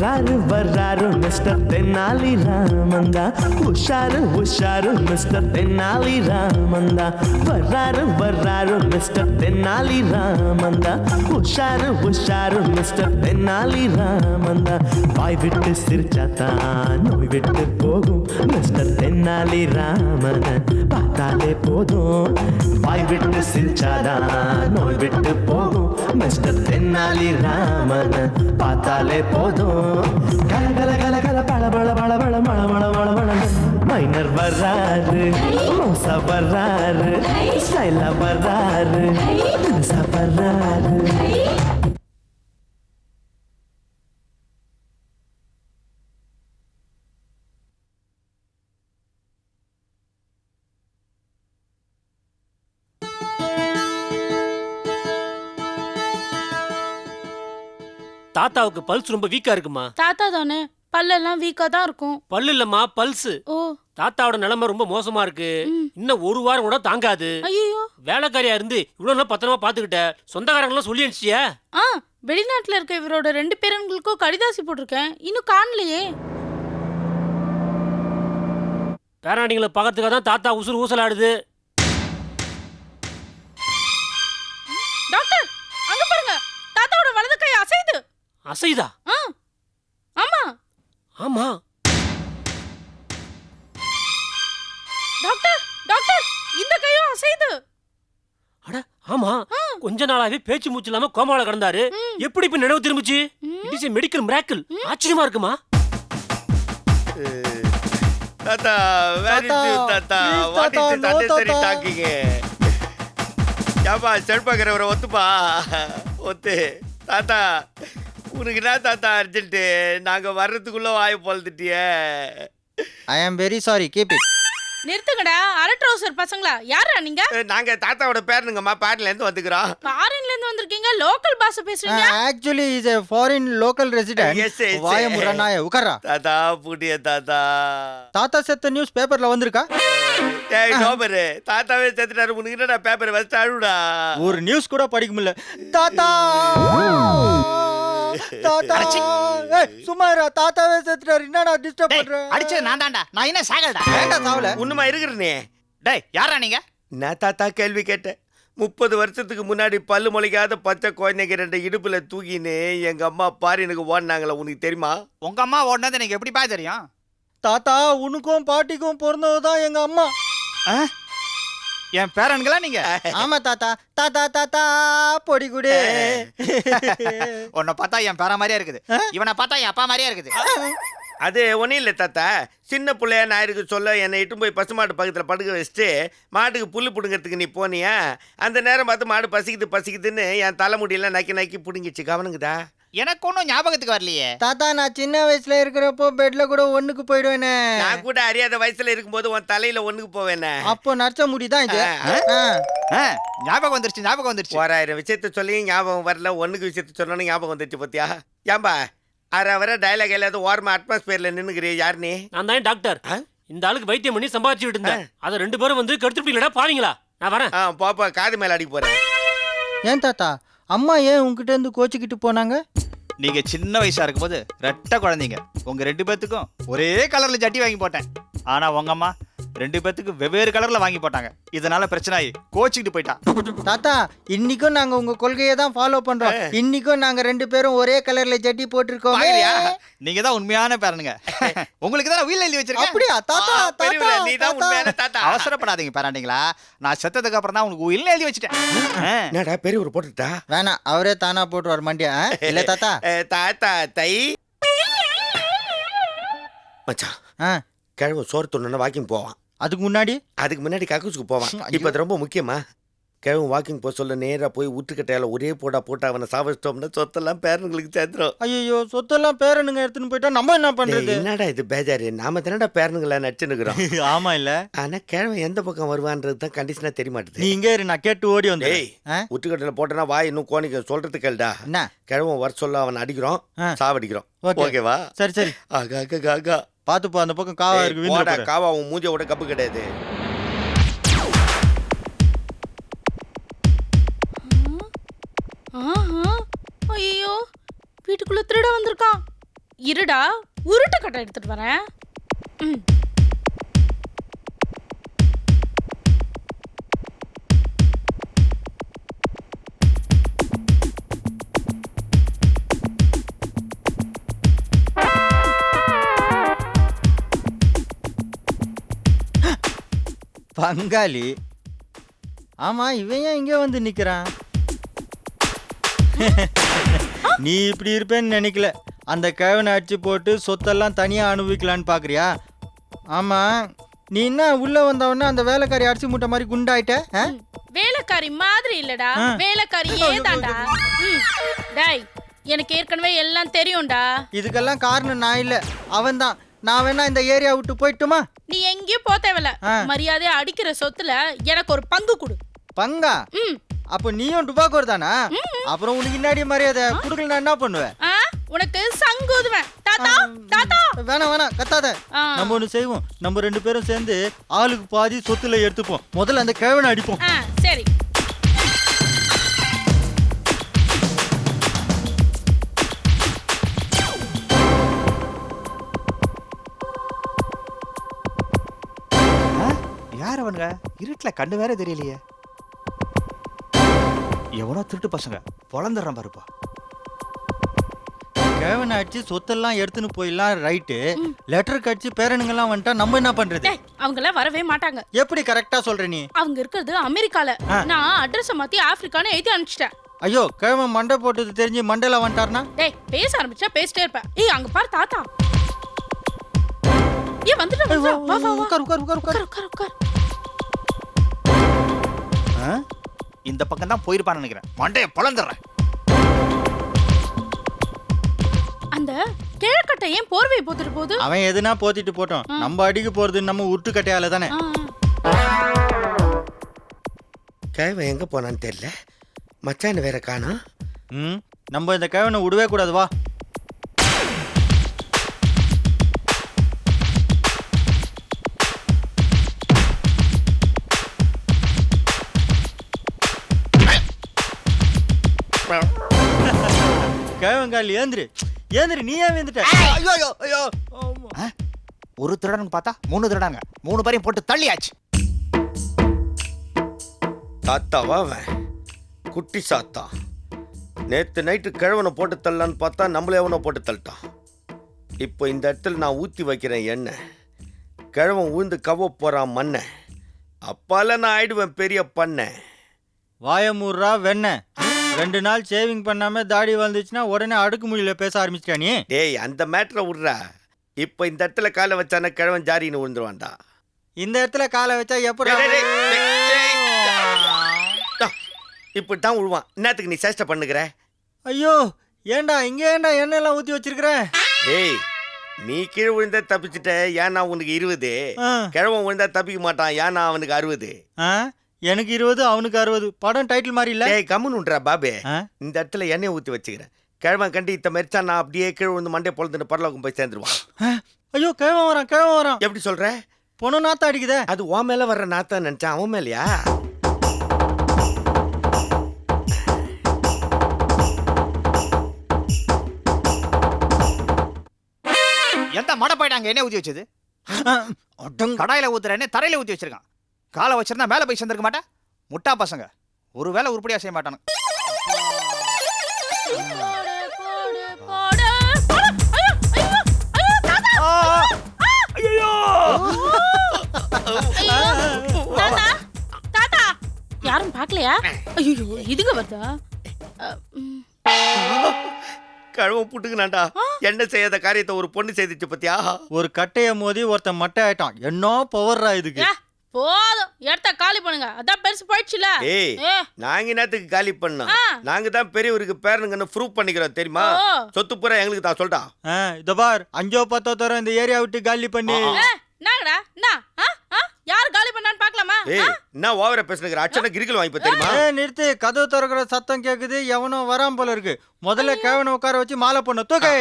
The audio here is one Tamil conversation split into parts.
வர்றாரு மிஸ்டர் தென்னாலி ராமந்தா. உஷாரு மிஸ்டர் தென்னாலி ராமந்தா. வர்றாரு மிஸ்டர் தென்னாலி ராமந்தா. உஷாரு மிஸ்டர் தென்னாலி ராமந்தா. வாய் விட்டு சிரிச்சாத்தான் நோய் விட்டு போகும் மிஸ்டர் தென்னாலி ராமன் பார்த்தாலே போதும். வாய் விட்டு சிரிச்சாதான் நோய் விட்டு போகும் மிஸ்டர் தென்னாலி ராமன் பார்த்தாலே போதும். கல கல கல கல பழ பழ பழ பழ மழ மழ மழ மழ. மைனர் வர்றாரு, மோசா வர்றாரு, ஸ்டைலா வர்றாரு, தினுசா வர்றாரு. தாத்தாவுக்கு பல்ஸ் ரொம்ப வீக்கா இருக்குமா? தாத்தா தானே, பல்லெல்லாம் வீக்கா தான் இருக்கும். பல்லு இல்லம்மா, பல்ஸ். ஓ, தாத்தாவோட நிலைமை ரொம்ப மோசமா இருக்கு. இன்னும் ஒரு வாரம் கூட தாங்காது. ஐயோ. வேலைக்காரியா இருந்து இவ்வளவு நாள் பத்திரமா பாத்துக்கிட்ட, சொந்தக்காரங்களாம் சொல்லி அனுப்பிச்சியா? வெளிநாட்டுல இருக்க இவரோட 2 பேரன்களுக்கும் கடிதாசி போட்டிருக்கேன், இன்னும் காணலையே. பேராண்டிங்களை பக்கத்துக்காக தான் தாத்தா உசுறு ஊசலாடுது. டாக்டர், அங்க பாருங்க, தாத்தாவோட வலது கை அசையுது. அசைதா? ஆமா ஆமா. டாக்டர் டாக்டர், இந்த கையும் அசையுது. அட ஆமா, கொஞ்ச நாளாவே பேச்சு மூச்சு இல்லாம கோமால கிடந்தாரு. எப்படி இப்ப நினைவு திரும்பிச்சு? It is a medical miracle. ஆச்சரியமா இருக்குமா? தாத்தா, where is you, தாத்தா? What is this unnecessary talking? ஏப்பா செல்பாக்கிறவரை ஒத்துப்பா, ஒத்து. தாத்தா, உனக்கு என்ன தாத்தா அர்ஜென்ட்டு? நாங்கள் வர்றதுக்குள்ளே வாயை பொழுதுட்டியே. I am very sorry, keep it. நிறுத்துங்கடா, அரை ட்ரவுசர் பசங்களா. யாரா நீங்க? நாங்கள் தாத்தாவோட பேருனுங்கம்மா, பாரிலேருந்து வந்துக்கிறோம். ஃபாரின்ல இருந்து வந்திருக்கீங்க, லோக்கல் பாஷை பேசுறீங்க. Actually is a foreign local resident. Yes, yes. வாய முரணாய உட்காரா. தாத்தா பூட்டிய தாத்தா. தாத்தா செத்த நியூஸ் பேப்பர்ல வந்திருக்கா? டேய் நோபரு, தாத்தாவே செத்துட்டாரு. உனக்கு என்னடா பேப்பர் வச்சுட்டு அழுடா. ஒரு நியூஸ் கூட படிக்க முடியல. தாத்தா தாத்தா, ஏய் சும்மா இரு. தாத்தாவே செத்துட்டாரு, என்னடா டிஸ்டர்ப் பண்ற? அடிச்சது நான் தான்டா, நான் என்ன சாகலடா. வேண்டாம் சாவல. உண்மைமா இருக்கிறனே. டேய் யாரா நீங்க? நான் தாத்தா கேள்வி கேட்டேன். 30 வருஷத்துக்கு முன்னாடி பல்லு முளைக்காத பச்சை குழந்தைங்க 2 இடுப்புல தூக்கின்னு எங்க அம்மா பாரினுக்கு ஓடினாங்களா, உனக்கு தெரியுமா? உங்க அம்மா ஓடுனது எனக்கு எப்படிப்பா தெரியும்? தாத்தா, உனக்கும் பாட்டிக்கும் பிறந்தவதான் எங்க அம்மா. என் பேரன்களா நீங்க? ஆமா தாத்தா. தாத்தா தாத்தா பொடி குடு. உன்னை பார்த்தா என் பேர மாதிரியா இருக்குது, இவனை பார்த்தா என் அப்பா மாதிரியா இருக்குது. அது ஒன்றும் இல்லை தாத்தா. சின்ன பிள்ளையா நான் இருக்கு சொல்ல என்னை இட்டு போய் பசுமாட்டு பக்கத்தில் படுக்க வச்சுட்டு மாட்டுக்கு புல்லு பிடுங்கிறதுக்கு நீ போனியா? அந்த நேரம் பார்த்து மாடு பசிக்குதுன்னு என் தலைமுடியெல்லாம் நக்கி நக்கி பிடுங்கிச்சு. கவனுக்குதா? எனக்கு ஒன்றும் ஞாபகத்துக்கு வரலையே. தாத்தா, நான் சின்ன வயசுல இருக்கிறப்போ பெட்ல கூட ஒண்ணுக்கு போயிடுவேனே. நான் கூட அறியாத வயசுல இருக்கும்போது உன் தலையில ஒண்ணுக்கு போவேனே. அப்போ நடிச்ச முடிதான் இது. ஞாபகம் வந்துருச்சு. 1000 விஷயத்த சொல்லி ஞாபகம் வரல, ஒண்ணுக்கு விஷயத்த சொன்னோன்னு ஞாபகம் வந்துருச்சு. பத்தியா ஏம்பா அரை வர டைலாக் எல்லாத்தையும் ஓரமா அட்மாஸ்பியர்ல நின்னுக்கிறிய? யார் நீ? நான் தான் டாக்டர். இந்த ஆளுக்கு வைத்தியம் பண்ணி சம்பாதிச்சுட்டு இருந்தேன். அதை 2 பேரும் வந்து கெடுத்துட்டீங்களா பாவீங்களா? நான் வரேன். பாப்பா காது மேல அடிக்க போறேன். ஏன் தாத்தா, அம்மா ஏன் உங்ககிட்ட இருந்து கோச்சிக்கிட்டு போனாங்க? நீங்க சின்ன வயசா இருக்கும்போது ரெட்டை குழந்தைங்க, உங்க 2 பேத்துக்கும் ஒரே கலர்ல ஜட்டி வாங்கி போட்டேன். ஆனா உங்க அம்மா 2 பேத்துக்கு வெவ்வேறு கலர்ல வாங்கி போட்டாங்க. இதனால பிரச்சனை ஆகி கோச்சிக்கிட்டு போயிட்டா. தாத்தா, இன்னைக்கும் நாங்க உங்க கொள்கையை தான் ஃபாலோ பண்றோம். இன்னைக்கும் நாங்க 2 பேரும் ஒரே கலர்ல ஜட்டி போட்டிருக்கோம். நீங்க தான் உண்மையான பேரனுங்க. உங்களுக்கு தான் வீல் எழுதி வச்சிருக்கேன். அப்படியா தாத்தா? நீ தான் உண்மையான தாத்தா. அவசரப்படாதீங்க பேராண்டிங்களா, நான் செத்ததுக்கு அப்புறம் தான் உங்களுக்கு வீல் எழுதி வச்சிட்டேன். என்னடா பெரியவர் போட்டுட்டா? வேணாம், அவரே தானா போட்டு வர மாட்டியா? இல்ல தாத்தா. தாத்தா தை மச்சான், கிழவு சோறு துண்ணா வாக்கிங் போவான். அதுக்கு முன்னாடி கக்கூசுக்கு போவான். இப்ப அது ரொம்ப முக்கியமா? கிழவு வாக்கிங் போக சொல்ல நேரா போய் உற்றுக்கட்டையால ஒரே போட்டு அவனை சாவச்சிட்டோம்னா சொத்தெல்லாம் பேரனுங்களுக்கு சேர்த்துரும். ஐயோ, சொத்தெல்லாம் பேரனுங்க எடுத்துன்னு போயிட்டா நம்ம என்ன பண்றது? என்னடா இது பேஜாரு, நாம தானடா பேரனுங்களா நடிச்சுன்னுக்குறோம். ஆமா இல்ல, ஆனா கிழவன் எந்த பக்கம் வருவான்றது தான் கண்டிஷனா தெரிய மாட்டேது. நீ இங்கே இரு, நான் கேட்டு ஓடி வந்து. உற்றுக்கட்டையில போட்டனா வாய் இன்னும் கோணிக்க சொல்றது கேளுடா. என்ன கிழவன் வர சொல்ல அவன் அடிக்கிறோம், சாவடிக்கிறோம். ஓகேவா? சரி. ஆகா பாத்து போ, அந்த பக்கம் காவா இருக்கு. காவா உன் மூஞ்சோட கப்பு கிடையாது. ஐயோ, வீட்டுக்குள்ள திருட வந்திருக்கான். இருடா உருட்டு கட்டை எடுத்துட்டு வரேன். ம். பங்காளி, ஆமா இவன் ஏன் இங்கே வந்து நிக்கிறான்? நீ இப்படி இருப்பேன்னு நினைக்கல. அந்த கிழவனை அடிச்சு போட்டு சொத்தெல்லாம் தனியா அனுபவிக்கலான்னு பாக்குறியா? ஆமா, நீ என்ன உள்ள வந்தவொடனே அந்த வேலைக்காரி அடிச்சு மூட்டை மாதிரி குண்டாயிட்ட? வேலைக்காரி மாதிரி இல்லடா, வேலைக்காரியே தான்டா. டேய், எனக்கு ஏற்கனவே எல்லாம் தெரியும்டா. இதுக்கெல்லாம் காரணம் நான் இல்ல, அவன் தான். நான் வேணா இந்த ஏரியா விட்டு போயிட்டுமா? நீ எங்கேயும் போ தேவையில்ல. மரியாதையா அடிக்கிற சொத்துல எனக்கு ஒரு பங்கு கொடு. பங்கா? அப்ப நீயும் டுபாக்கோர் தானா? அப்புறம் உனக்கு முன்னாடி மரியாதை குடுக்கல நான் என்ன பண்ணுவேன்? உனக்கு சங்கூதுவேன். தாத்தா தாத்தா வேணாம் வேணாம் கத்தாத. நம்ம ஒண்ணு செய்வோம், நம்ம 2 பேரும் சேர்ந்து ஆளுக்கு பாதி சொத்துல எடுத்துப்போம். முதல்ல அந்த கிழவனை அடிப்போம். சரி. யார் அவனுங்க? இருட்டுல கண்ணு வேற தெரியலையே. எவனோ திருட்டு பசங்க. பொழந்துடுறான் பாருப்பா. கிழவனை அடிச்சு சொத்தெல்லாம் எடுத்துன்னு போயிடலாம், ரைட்டு. லெட்டர் கடிச்சு பேரனுங்கெல்லாம் வந்துட்டா நம்ம என்ன பண்றது? அவங்க எல்லாம் வரவே மாட்டாங்க. எப்படி கரெக்டா சொல்ற நீ? அவங்க இருக்கிறது அமெரிக்கால. நான் அட்ரஸ் மாத்தி ஆப்பிரிக்கான்னு எழுதி அனுப்பிச்சிட்டேன். ஐயோ, கிழவன் மண்டை போட்டது தெரிஞ்சு மண்டல வந்துட்டார்னா? டேய், பேச ஆரம்பிச்சா பேசிட்டே இருப்பேன். ஏய், அங்க பாரு தாத்தா. ஏய், வந்துட்டா. வா வா வா. உட்கார் உட்கார் உட்கார் உட்கார் உட்கார் உட்கார். இந்த பக்கம் தான் போயிருப்பான்னு நினைக்கிறேன். மண்டையை பொழந்துடுறேன். அந்த கிழக்கட்டை ஏன் போர்வையை போத்துட்டு போகுது? அவன் எதுனா போத்திட்டு போட்டோம், நம்ம அடிக்க போறது நம்ம உருட்டு கட்டையால தானே. கிழவன் எங்க போனான்னு தெரியல. மச்சான் வேற காணோம். நம்ம இந்த கிழவனை விடவே கூடாது. வா. கிழவங்கால் ஏந்திரு ஏந்திரு, நீ ஏன் வந்துட்ட? ஐயோ ஐயோ ஐயோ. ஒரு திருடனுக்கு பார்த்தா 3 திருடாங்க. 3 பேரையும் போட்டு தள்ளியாச்சு. தாத்தாவா அவன்? குட்டி சாத்தா. நேத்து நைட்டு கிழவனை போட்டு தள்ளலான்னு பார்த்தா நம்மளே எவனோ போட்டு தள்ளிட்டான். இப்போ இந்த இடத்துல நான் ஊற்றி வைக்கிறேன் எண்ணெய். கிழவன் ஊந்து கவ போறான் மண்ணை. அப்பால நான் ஆயிடுவேன் பெரிய பண்ண. வாயமூர்ரா வெண்ண. 2 நாள் சேவிங் பண்ணாம தாடி வந்துச்சுன்னா உடனே அடுக்குமொழியில பேச ஆரம்பிச்சிட்டா நீ. டேய், அந்த மேட்டரை விட்றா. இப்போ இந்த இடத்துல காலை வச்சான கிழவன் ஜாரின்னு விழுந்துருவான்டா. இந்த இடத்துல காலை வச்சா எப்படி? இப்படி தான் விழுவான். என்னத்துக்கு நீ சேஷ்டை பண்ணுகிற? ஐயோ, ஏண்டா இங்க ஏண்டா எண்ணெய் எல்லாம் ஊத்தி வச்சிருக்கிற? ஏய், நீ கீழே விழுந்தா தப்பிச்சுட்ட, ஏன்னா உனக்கு 20. கிழவன் விழுந்தா தப்பிக்க மாட்டான், ஏன்னா அவனுக்கு 60. எனக்கு 20 அவனுக்கு 60. படம் டைட்டில் மாதிரி இல்ல? ஏய், கம்முன்னுன்றா பாபே. இந்த இடத்துல எண்ணெய் ஊற்றி வச்சுக்கிறேன். கிழவன் கண்டு இத்த மெரிச்சா நான் அப்படியே கீழே விழுந்து மண்டே பொழுதுன்னு பரலோகம் போய் சேர்ந்துருவான். ஐயோ, கிழவன் வரான் கிழவன் வரான். எப்படி சொல்ற? பொண்ணு நாத்தம் அடிக்குதே. அது உன் மேல வர்ற நாத்தான் நினைச்சான், அவன் மேலையா? எந்த மடை போயிட்டாங்க என்ன ஊத்தி வச்சது? கடாயில ஊத்துற எண்ணெய் தரையில ஊத்தி வச்சிருக்கான். காலை வச்சிருந்தா மேல போய் சேர்ந்திருக்க மாட்டேன். முட்டா பசங்க ஒரு வேலை உருப்படியா செய்ய மாட்டானு. யாரும் பாக்கலையா? ஐயோ, இதுங்க வருதா? கழுவ புட்டுக்குனாண்டா. என்ன செய்யாத காரியத்தை ஒரு பொண்ணு செய்துச்சு பத்தியா? ஒரு கட்டைய மோதி ஒருத்தன் மட்டை ஆயிட்டான். என்ன பவர்ரா இதுக்கு? போதும், இடத்த காலி பண்ணுங்க. அதான் பெருசு போயிடுச்சுல. ஏய், நாங்க என்னத்துக்கு காலி பண்ணோம்? நாங்க தான் பெரியவருக்கு பேரனுங்கன்னு ப்ரூவ் பண்ணிக்கிறோம் தெரியுமா? சொத்து பூரா எங்களுக்கு தான் சொல்லிட்டா. இத பார், 5 10 தரம் இந்த ஏரியா விட்டு காலி பண்ணி. நாங்கடா யார் காலி பண்ணான்னு பார்க்கலாமா? ஏய், என்ன ஓவரா பேசுனீங்க? அச்சன கிரிக்கல் வாங்கி தெரியுமா? நிறுத்து, கதவு திறக்கிற சத்தம் கேக்குது. எவனோ வராம போல இருக்கு. முதல்ல கேவனை உட்கார வச்சு மாலை பண்ண தூக்கு.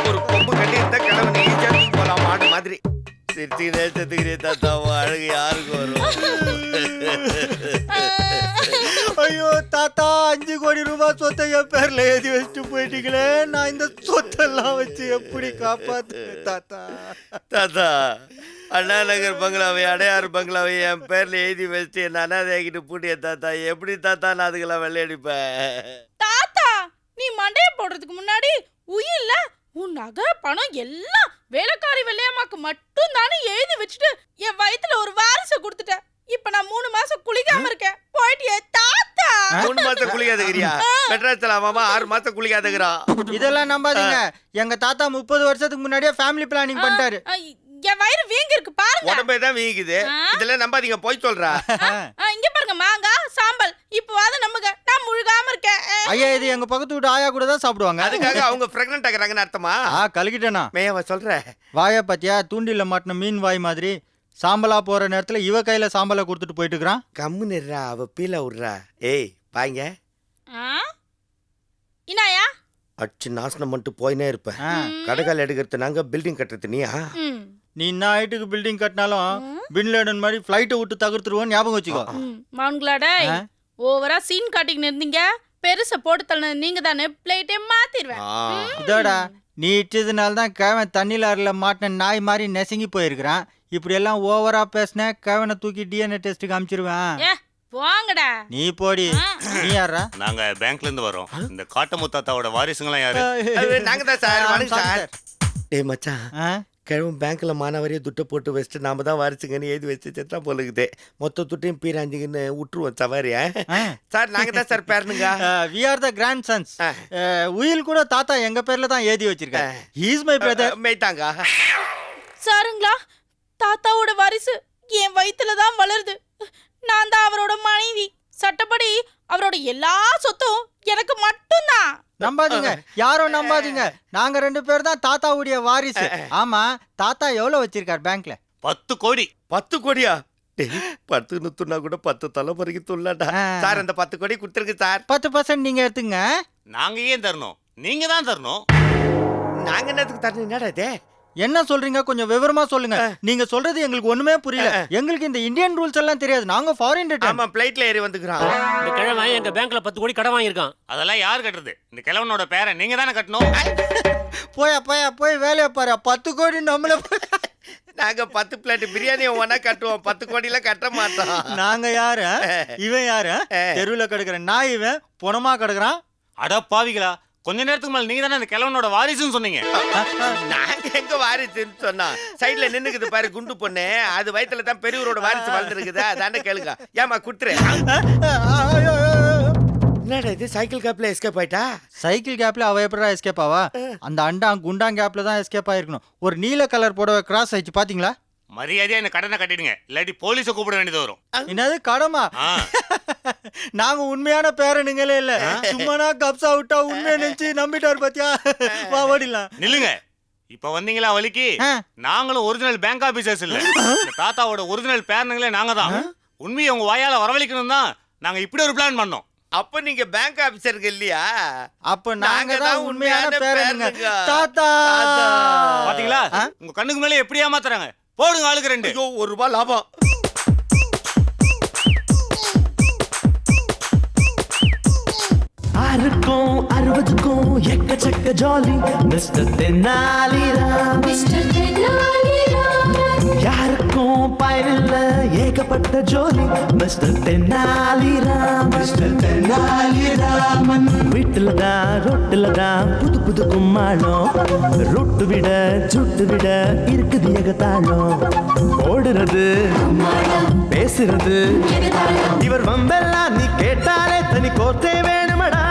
ஒரு கொம்பு கட்டி இருந்தா கிழவனை ஈஸியா தூக்கி போலாம் மாடு மாதிரி. சிரிச்சுக்கிறே தாத்தா, அழகு யாருக்கு வரும்? ஐயோ தாத்தா, 5 கோடி ரூபாய் சொத்தை என் பேர்ல எழுதி வச்சுட்டு போயிட்டீங்களே, நான் இந்த சொத்தெல்லாம் வச்சு எப்படி காப்பாத்துவேன் தாத்தா? தாத்தா, அண்ணா நகர் பங்களாவை அடையாறு பங்களாவை என் பேர்ல எழுதி வச்சுட்டு என்ன அனாதையாக்கிட்டு பூட்டிய தாத்தா. எப்படி தாத்தா நான் அதுக்கெல்லாம் வெள்ளையடிப்பேன்? தாத்தா நீ மண்டைய போடுறதுக்கு முன்னாடி உயில்ல உன் நகை பணம் எல்லாம் வேலைக்காரி வெள்ளையம்மாக்கு மட்டும் தானே எழுதி வச்சுட்டு என் வயித்துல ஒரு வாரிசை கொடுத்துட்டேன். இப்ப நான் 3 மாசம் குளிக்காம இருக்கேன். போயிட்டியே தாத்தா. 3 மாசம் குளிக்காதகிறியா? மெட்ராஸ்ல மாமா 6 மாசம் குளிக்காதகிறான். இதெல்லாம் நம்பாதீங்க. எங்க தாத்தா 30 வருஷத்துக்கு முன்னாடியே ஃபேமிலி பிளானிங் பண்ணிட்டாரு. என் வயிறு வீங்கி இருக்கு பாருங்க. உடம்பே தான் வீங்குது. இதெல்லாம் நம்பாதீங்க, போய் சொல்றா. இங்க பாருங்க, மாங்காய் சாம்பல். இப்போவாது நம்புங்க, நான் முழுகாம இருக்கேன். ஐயா, இது எங்க பக்கத்து வீட்டு ஆயா கூட தான் சாப்பிடுவாங்க. அதுக்காக அவங்க பிரெக்னன்ட் ஆகுறாங்கன்னு அர்த்தமா? கலக்கிட்டேனா மேயவ சொல்ற வாயை பாத்தியா? தூண்டில மாட்டின மீன் வாய் மாதிரி சாம்பலா போற நேரத்துல இவ கையில சாம்பலை கொடுத்துட்டு போயிட்டு இருக்கிறான். கம்மு நிறா, அவ பீல விடுறா. ஏய் பாய்ங்க, இனாயா அச்சு நாசனம் மட்டும் போயினே இருப்பேன். கடைக்கால் எடுக்கிறது நாங்க, பில்டிங் கட்டுறது நீயா? நீ என்ன ஹைட்டுக்கு பில்டிங் கட்டினாலும் பின்லேடன் மாதிரி ஃப்ளைட்டை விட்டு தகர்த்துருவோம், ஞாபகம் வச்சுக்கோ. மவுன்களோட ஓவரா சீன் காட்டிக்கின்னு இருந்தீங்க. பெருசா போட்டு தள்ளன நீங்க தானே, பிளேட்டே மாத்திடுவேன். இதோடா நீ இட்டதுனால தான் கேவன் தண்ணியில் அருள மாட்டின நாய் மாதிரி நெசங்கி போயிருக்கிறான். இப்படி எல்லாம் ஓவரா பேசின கேவனை தூக்கி டிஎன்ஏ டெஸ்ட்டுக்கு அனுப்பிச்சிருவேன். வாங்கடா நீ போடி. நீ யாரா? நாங்க பேங்க்ல இருந்து வரோம். இந்த காட்டமுத்தாத்தாவோட வாரிசுங்களாம் யாரு? நாங்க தான் சார். வணக்கம் சார். டேய் மச்சான், கிழவன் பேங்க்ல மானவரையே துட்டை போட்டு வச்சுட்டு நாம தான் வாரிசுங்கன்னு எழுதி வச்சு செத்தா போலுக்குது. மொத்த துட்டையும் பீராஞ்சிங்கன்னு விட்டுருவோம் சவாரி. சார் நாங்க தான் சார் பேருனுங்க. We are the grand sons. உயில் கூட தாத்தா எங்க பேர்ல தான் எழுதி வச்சிருக்காரு. He is my brother. மேய்த்தாங்க சாருங்களா, தாத்தாவோட வாரிசு என் வயித்துல தான் வளருது. நான் தான் அவரோட மனைவி. சட்டப்படி அவரோட எல்லா சொத்தும் எனக்கு மட்டும்தான். நம்பாதீங்க, யாரும் நம்பாதீங்க. நாங்க 2 பேர் தான் தாத்தாவுடைய வாரிசு. ஆமா, தாத்தா எவ்வளவு வச்சிருக்காரு பேங்க்ல? 10 கோடி. 10 கோடியா? 10 துண்ணா கூட 10 தலைமுறைக்கு துள்ளாடா. சார் அந்த 10 கோடி கொடுத்துருக்கு சார். 10% நீங்க எடுத்துங்க. நாங்க ஏன் தரணும்? நீங்க தான் தரணும். நாங்க என்னத்துக்கு தரணும்? என்னடா இது? என்ன சொல்றீங்க? கொஞ்சம் விவரமா சொல்லுங்க. நீங்க சொல்றது எங்களுக்கு ஒண்ணுமே புரியல. எங்களுக்கு இந்த இந்தியன் ரூல்ஸ் எல்லாம் தெரியாது. நாங்க ஃபாரின் ரிட்டர்ன். ஆமா, பிளைட்ல ஏறி வந்துக்குறான். இந்த கிழவன் எங்க பேங்க்ல 10 கோடி கடன் வாங்கியிருக்கான். அதெல்லாம் யார் கட்டுறது? இந்த கிழவனோட பேரை நீங்க தானே கட்டணும். போய் வேலையை பாரு. 10 கோடி நம்மள. நாங்க 10 பிளேட் பிரியாணி ஒன்னா கட்டுவோம். 10 கோடியில கட்ட மாட்டோம். நாங்க யாரு? இவன் யாரு? தெருவுல கிடக்குற நாய். இவன் பொணமா கிடக்குறான். அட பாவிகளா, கொஞ்ச நேரத்துக்கு மேல நீங்க தானே இந்த கிழவனோட வாரிசுன்னு சொன்னீங்க. நாங்க எங்க வாரிசுன்னு சொன்னா? சைட்ல நின்னுக்குது பாரு குண்டு பொண்ணு, அது வயித்துல தான் பெரியவரோட வாரிசு வளர்ந்துருக்குது. அதானே கேளுங்க. ஏமா குடுத்துரு. என்னடா இது, சைக்கிள் கேப்ல எஸ்கேப் ஆயிட்டா? சைக்கிள் கேப்ல அவ எப்படா எஸ்கேப் ஆவா? அந்த அண்டா குண்டாங் கேப்ல தான் எஸ்கேப் ஆயிருக்கணும். ஒரு நீல கலர் போட கிராஸ் ஆயிடுச்சு பாத்தீங்களா? மரியாதையா இந்த கடனை கட்டிடுங்க, இல்லாட்டி போலீஸை கூப்பிட வேண்டியது வரும். என்னது கடமா? நாங்க உண்மையான பேரனுங்களே இல்ல. சும்மானா கப்சா விட்டா உண்மையை நினைச்சு நம்பிட்டாரு பாத்தியா? வா ஓடிலாம். நில்லுங்க. இப்ப வந்தீங்களா வலிக்கு? நாங்களும் ஒரிஜினல் பேங்க் ஆபீசர்ஸ் இல்ல. இந்த தாத்தாவோட ஒரிஜினல் பேரனுங்களே நாங்க தான். உண்மையை உங்க வாயால வரவழைக்கணும் தான் நாங்க இப்படி ஒரு பிளான் பண்ணோம். அப்ப நீங்க பேங்க் ஆபீசருக்கு இல்லையா? அப்ப நாங்க தான் உண்மையான பேரனுங்க. தாத்தா பாத்தீங்களா? உங்க கண்ணுக்கு மேலே எப்படி ஏமாத்துறாங்க. போடுங்க ஆளுக்கு 2. ஐயோ, ₹1 லாபம். ஆறுக்கும் 60க்கும் எக்கச்சக்க ஜாலி மிஸ்டர் தென்னாலிராம். யாருக்கும் பயனில்ல ஏகப்பட்ட ஜோலி மிஸ்டர் தென்னாலிராம். மிஸ்டர் தென்னாலிராமன் வீட்டுல தான் ரொட்டுல தான் புது புது கும்மாளம். ரொட்டு விட சுட்டு விட இருக்குது ஏகத்தாளம். ஓடுறது பேசுறது இவர் வம்பெல்லாம் நீ கேட்டாலே தனி கோத்தே வேணுமடா.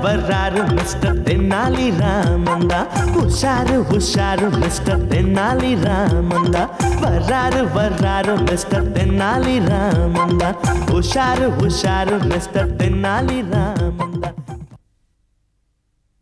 வர்றாரு மிஸ்டர் தென்னாலி ராமந்தா. உஷாரு மிஸ்டர் தென்னாலி ராமந்தா. வர்றாரு மிஸ்டர் தென்னாலி ராமந்தா. உஷாரு மிஸ்டர் தென்னாலி ராமந்தா.